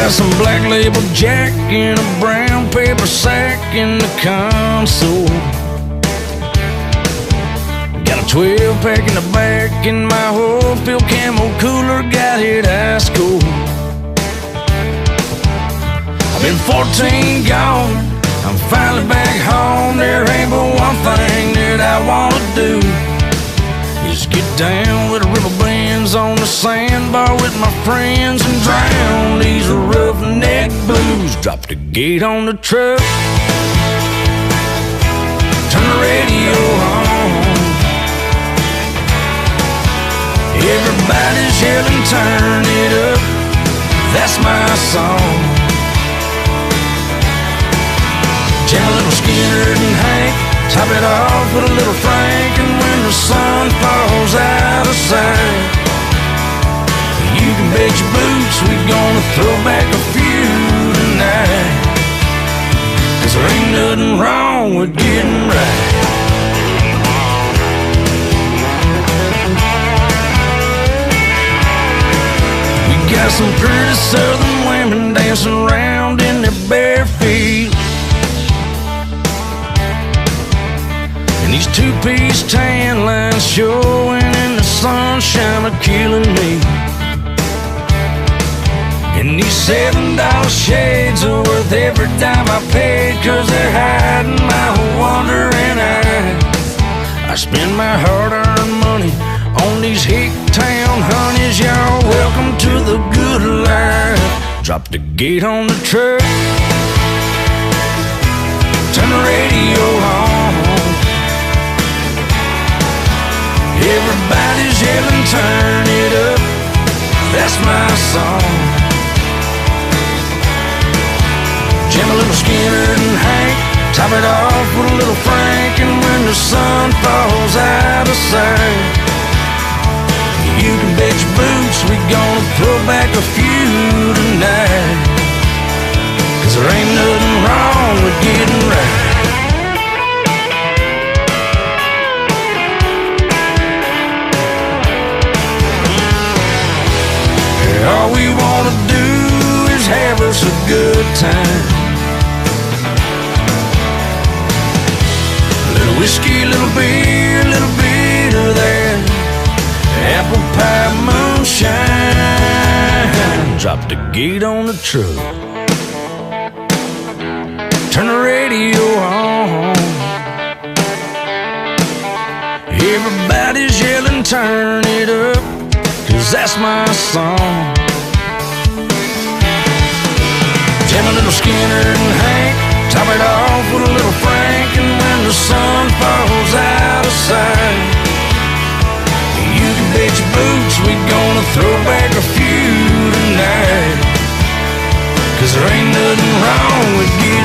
Got some black label jack in a brown paper sack in the console. Got a 12-pack in the back, and my whole field camo cooler got it ice cold. I've been 14 gone, I'm finally back home. There ain't but one thing that I wanna do, is get down with the river bands on the sandbar with my friends and drown these roughneck blues. Drop the gate on the truck, turn the radio on. Everybody's yelling, turn it up, that's my song. Jam a little Skinner and Hank, top it off with a little Frank, and when the sun falls out of sight, you can bet your boots we're gonna throw back a few tonight. 'Cause there ain't nothing wrong with getting right. We got some pretty southern women dancing around in their bare feet, these two-piece tan lines showing in the sunshine are killing me. And these $7 shades are worth every dime I paid, 'cause they're hiding my wandering eyes. I spend my hard-earned money on these hick-town honeys. Y'all welcome to the good life. Drop the gate on the truck, turn the radio on. Everybody's yelling, turn it up, that's my song. Jam a little Skinner and Hank, top it off with a little Frank, and when the sun falls out of sight, you can bet your boots we're gonna throw back a few tonight. 'Cause there ain't nothing wrong with getting right. All we wanna do is have us a good time. A little whiskey, a little beer, a little bit of that apple pie moonshine. Drop the gate on the truck, turn the radio on. Everybody's yelling, turn it up, 'cause that's my song. Jam a little Skinner and Hank, top it off with a little Frank, and when the sun falls out of sight, you can bet your boots we're gonna throw back a few tonight. 'Cause there ain't nothing wrong with getting